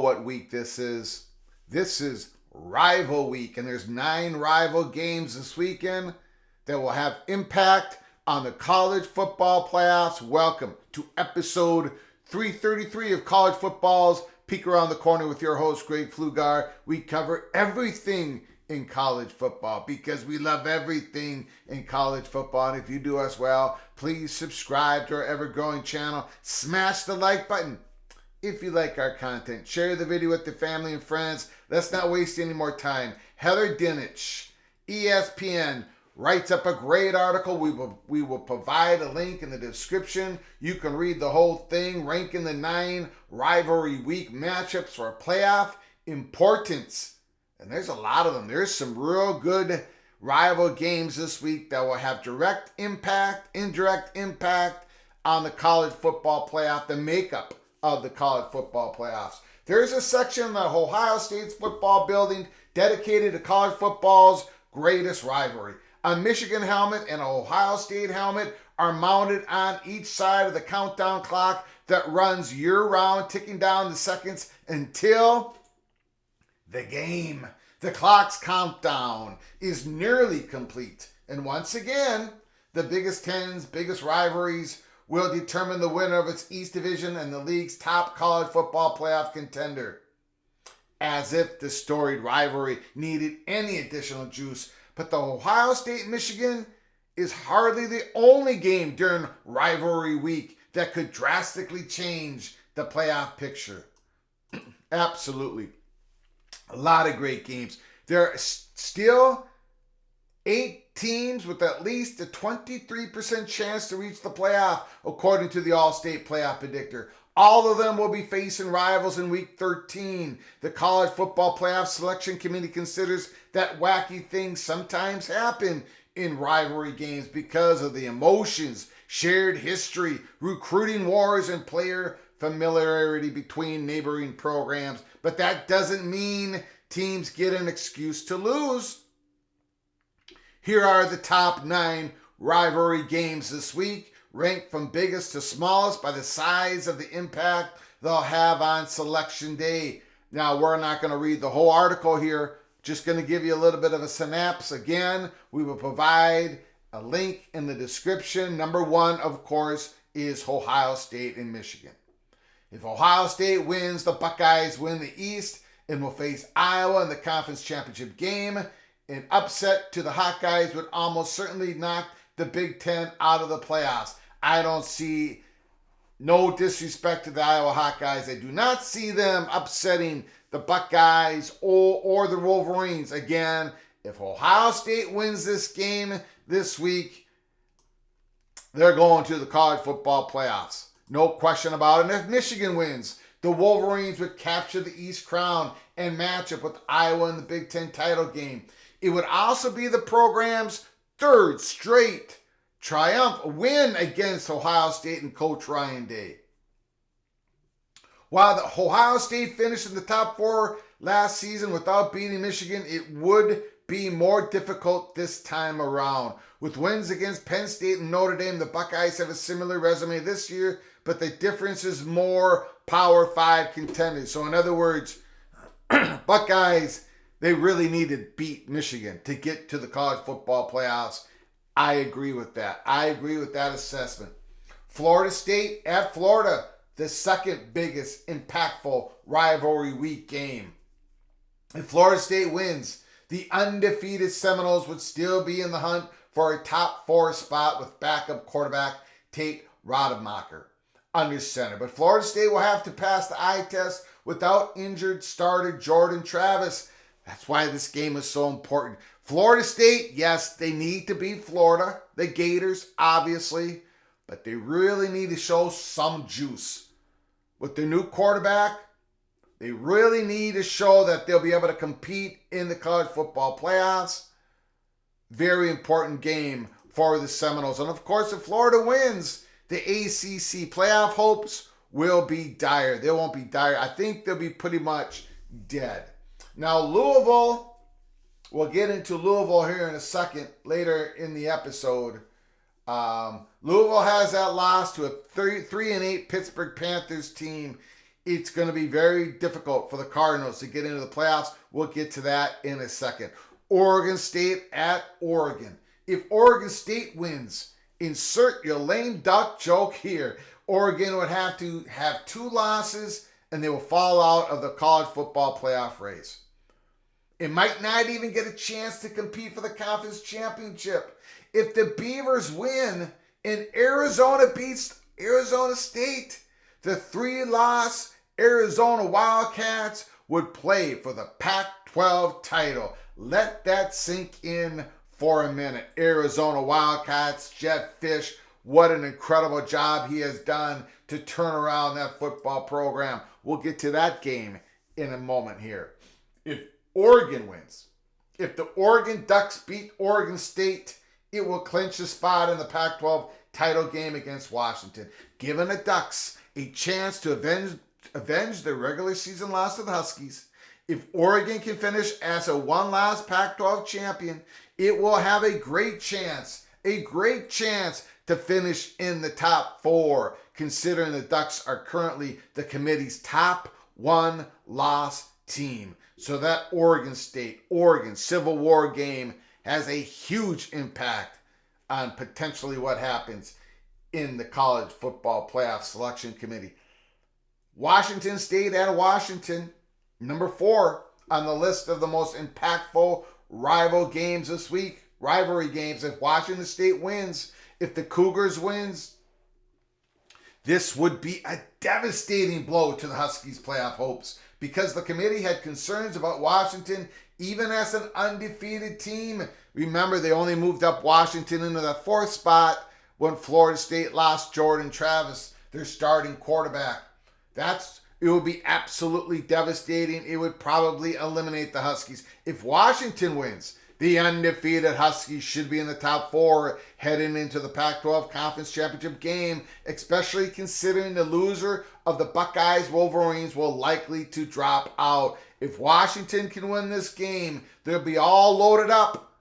what week this is. This is Rival Week, and there's 9 rival games this weekend that will have impact on the college football playoffs. Welcome to episode 333 of College Football's Peek Around the Corner with your host, Greg Pflugar. We cover everything in college football because we love everything in college football. And if you do us well, please subscribe to our ever-growing channel. Smash the like button if you like our content. Share the video with your family and friends. Let's not waste any more time. Heather Dinich, ESPN, writes up a great article. We will provide a link in the description. You can read the whole thing, ranking the 9 rivalry week matchups for playoff importance. And there's a lot of them. There's some real good rival games this week that will have direct impact, indirect impact on the college football playoff, the makeup of the college football playoffs. There's a section in the Ohio State's football building dedicated to college football's greatest rivalry. A Michigan helmet and an Ohio State helmet are mounted on each side of the countdown clock that runs year-round, ticking down the seconds until the game. The clock's countdown is nearly complete. And once again, the biggest 10's, biggest rivalries will determine the winner of its East Division and the league's top college football playoff contender. As if the storied rivalry needed any additional juice. But the Ohio State-Michigan is hardly the only game during rivalry week that could drastically change the playoff picture. Absolutely. A lot of great games. There are still 8 teams with at least a 23% chance to reach the playoff, according to the All-State Playoff Predictor. All of them will be facing rivals in Week 13. The College Football Playoff Selection Committee considers that wacky things sometimes happen in rivalry games because of the emotions, shared history, recruiting wars, and player familiarity between neighboring programs. But that doesn't mean teams get an excuse to lose. Here are the top 9 rivalry games this week, ranked from biggest to smallest by the size of the impact they'll have on Selection Day. Now, we're not going to read the whole article here, just going to give you a little bit of a synapse. Again, we will provide a link in the description. Number 1, of course, is Ohio State and Michigan. If Ohio State wins, the Buckeyes win the East and will face Iowa in the conference championship game. An upset to the Hawkeyes would almost certainly knock the Big Ten out of the playoffs. I don't see, no disrespect to the Iowa Hawkeyes, I do not see them upsetting the Buckeyes or the Wolverines. Again, if Ohio State wins this game this week, they're going to the college football playoffs. No question about it. And if Michigan wins, the Wolverines would capture the East crown and match up with Iowa in the Big Ten title game. It would also be the program's 3rd straight triumph win against Ohio State and Coach Ryan Day. While the Ohio State finished in the top 4 last season without beating Michigan, it would be more difficult this time around. With wins against Penn State and Notre Dame, the Buckeyes have a similar resume this year, but the difference is more Power 5 contenders. So in other words, Buckeyes, they really need to beat Michigan to get to the college football playoffs. I agree with that. I agree with that assessment. Florida State at Florida, the second biggest impactful rivalry week game. If Florida State wins, the undefeated Seminoles would still be in the hunt for a top 4 spot with backup quarterback Tate Rodemacher under center. But Florida State will have to pass the eye test without injured starter Jordan Travis. That's why this game is so important. Florida State, yes, they need to beat Florida, the Gators, obviously, but they really need to show some juice. With their new quarterback, they really need to show that they'll be able to compete in the college football playoffs. Very important game for the Seminoles. And of course, if Florida wins, the ACC playoff hopes will be dire. They won't be dire. I think they'll be pretty much dead. Now, Louisville, we'll get into Louisville here in a second, later in the episode. Louisville has that loss to a 3-8 Pittsburgh Panthers team It's going to be very difficult for the Cardinals to get into the playoffs. We'll get to that in a second. Oregon State at Oregon. If Oregon State wins, insert your lame duck joke here. Oregon would have to have 2 losses and they will fall out of the college football playoff race. It might not even get a chance to compete for the conference championship. If the Beavers win and Arizona beats Arizona State, the 3-loss Arizona Wildcats would play for the Pac-12 title. Let that sink in for a minute. Arizona Wildcats, Jeff Fish, what an incredible job he has done to turn around that football program. We'll get to that game in a moment here. If Oregon wins, if the Oregon Ducks beat Oregon State, it will clinch a spot in the Pac-12 title game against Washington, giving the Ducks a chance to avenge their regular season loss to the Huskies. If Oregon can finish as a 1-loss Pac-12 champion, it will have a great chance to finish in the top 4, considering the Ducks are currently the committee's top 1-loss team. So that Oregon Civil War game has a huge impact on potentially what happens in the college football playoff selection committee. Washington State at Washington, number 4 on the list of the most impactful rivalry games this week. If Washington State wins, if the Cougars wins, this would be a devastating blow to the Huskies' playoff hopes because the committee had concerns about Washington even as an undefeated team. Remember, they only moved up Washington into the 4th spot when Florida State lost Jordan Travis, their starting quarterback. It would be absolutely devastating. It would probably eliminate the Huskies. If Washington wins, the undefeated Huskies should be in the top 4 heading into the Pac-12 Conference Championship game, especially considering the loser of the Buckeyes-Wolverines will likely to drop out. If Washington can win this game, they'll be all loaded up.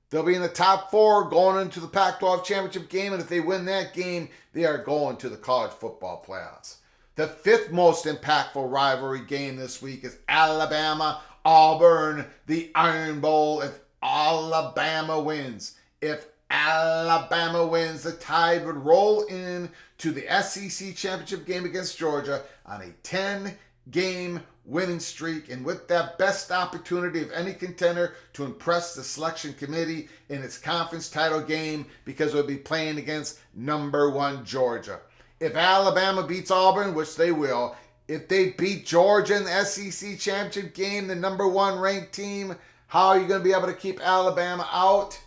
They'll be in the top 4 going into the Pac-12 Championship game, and if they win that game, they are going to the college football playoffs. The 5th most impactful rivalry game this week is Alabama-Auburn, the Iron Bowl. If Alabama wins, the Tide would roll in to the SEC championship game against Georgia on a 10-game winning streak, and with that best opportunity of any contender to impress the selection committee in its conference title game because it would be playing against number 1 Georgia. If Alabama beats Auburn, which they will, if they beat Georgia in the SEC championship game, the number 1 ranked team, how are you going to be able to keep Alabama out?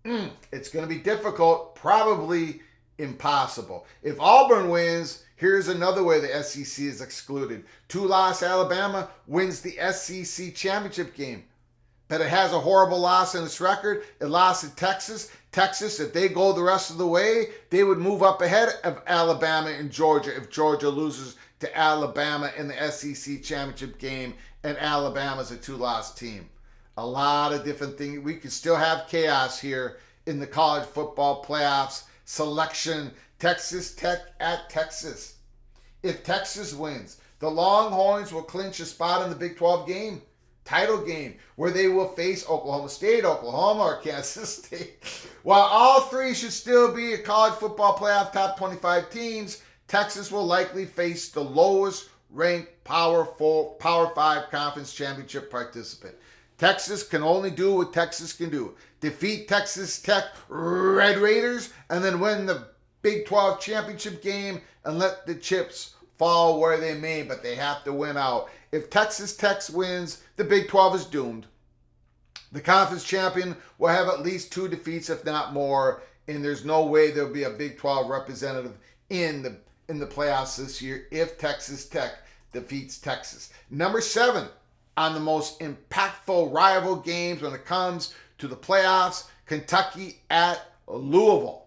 It's going to be difficult, probably impossible. If Auburn wins, here's another way the SEC is excluded. 2-loss Alabama wins the SEC championship game, but it has a horrible loss in its record. It lost to Texas. Texas, if they go the rest of the way, they would move up ahead of Alabama and Georgia if Georgia loses to Alabama in the SEC championship game and Alabama's a 2-loss team. A lot of different things. We could still have chaos here in the college football playoffs selection. Texas Tech at Texas. If Texas wins, the Longhorns will clinch a spot in the Big 12 game, title game, where they will face Oklahoma State, Oklahoma, or Kansas State. While all 3 should still be a college football playoff top 25 teams, Texas will likely face the lowest ranked Power 5 conference championship participant. Texas can only do what Texas can do. Defeat Texas Tech Red Raiders and then win the Big 12 championship game and let the chips fall where they may, but they have to win out. If Texas Tech wins, the Big 12 is doomed. The conference champion will have at least 2 defeats, if not more, and there's no way there'll be a Big 12 representative in the playoffs this year if Texas Tech defeats Texas. Number 7 on the most impactful rival games when it comes to the playoffs, Kentucky at Louisville.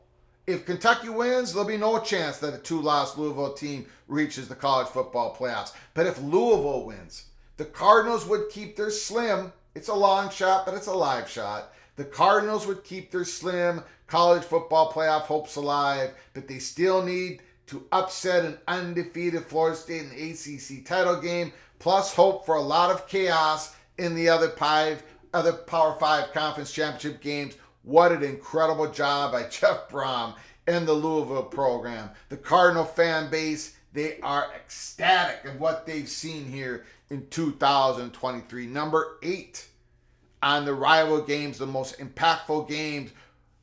If Kentucky wins, there'll be no chance that a 2-loss Louisville team reaches the college football playoffs. But if Louisville wins, the Cardinals would keep their slim, it's a long shot, but it's a live shot. The Cardinals would keep their slim college football playoff hopes alive, but they still need to upset an undefeated Florida State in the ACC title game, plus hope for a lot of chaos in the other Power 5 conference championship games. What an incredible job by Jeff Brom and the Louisville program. The Cardinal fan base, they are ecstatic of what they've seen here in 2023. Number 8 on the rival games, the most impactful games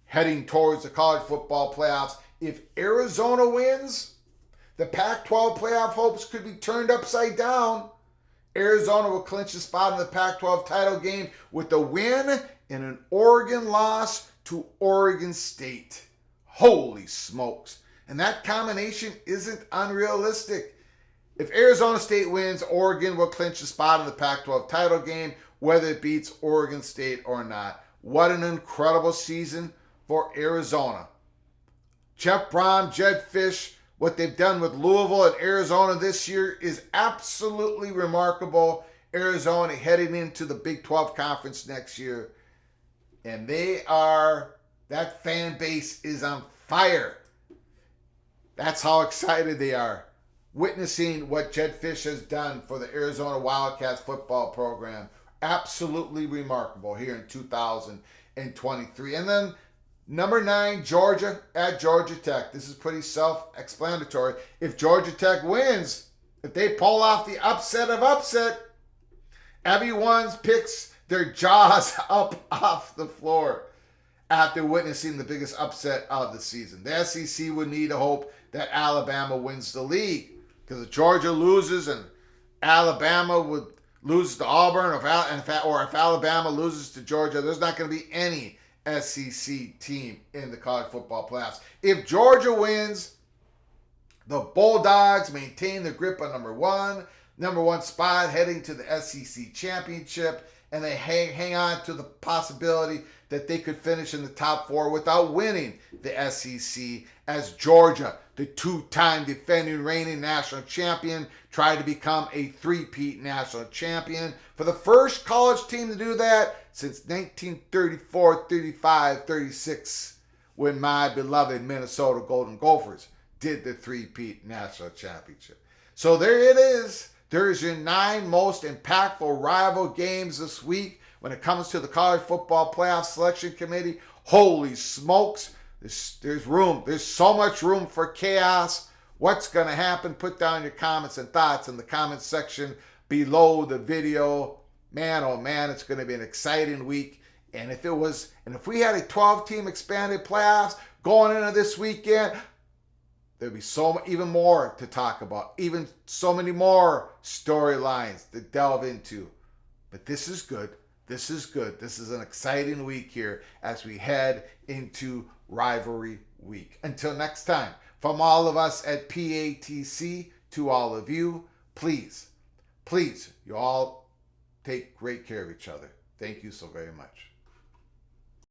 heading towards the college football playoffs. If Arizona wins, the Pac-12 playoff hopes could be turned upside down. Arizona will clinch a spot in the Pac-12 title game with a win and an Oregon loss to Oregon State. Holy smokes. And that combination isn't unrealistic. If Arizona State wins, Oregon will clinch a spot in the Pac-12 title game, whether it beats Oregon State or not. What an incredible season for Arizona. Jeff Brom, Jed Fish, what they've done with Louisville and Arizona this year is absolutely remarkable. Arizona heading into the Big 12 conference next year. And that fan base is on fire. That's how excited they are. Witnessing what Jed Fish has done for the Arizona Wildcats football program. Absolutely remarkable here in 2023. And then number 9, Georgia at Georgia Tech. This is pretty self-explanatory. If Georgia Tech wins, if they pull off the upset of upset, everyone picks their jaws up off the floor after witnessing the biggest upset of the season. The SEC would need to hope that Alabama wins the league, because if Georgia loses and Alabama would lose to Auburn, or if Alabama loses to Georgia, there's not going to be any SEC team in the college football playoffs. If Georgia wins, the Bulldogs maintain the grip on number one spot heading to the SEC championship, and they hang on to the possibility that they could finish in the top 4 without winning the SEC, as Georgia, the 2-time defending reigning national champion, tried to become a 3-peat national champion. For the first college team to do that since 1934, 35, 36, when my beloved Minnesota Golden Gophers did the 3-peat national championship. So there it is. There's your 9 most impactful rival games this week when it comes to the college football playoff selection committee. Holy smokes. There's room. There's so much room for chaos. What's going to happen? Put down your comments and thoughts in the comments section below the video. Man, oh man, it's going to be an exciting week. And if we had a 12-team expanded playoffs going into this weekend, there'd be even more to talk about, even so many more storylines to delve into. But this is good. This is good. This is an exciting week here as we head into Rivalry Week. Until next time, from all of us at PATC to all of you, please, you all take great care of each other. Thank you so very much.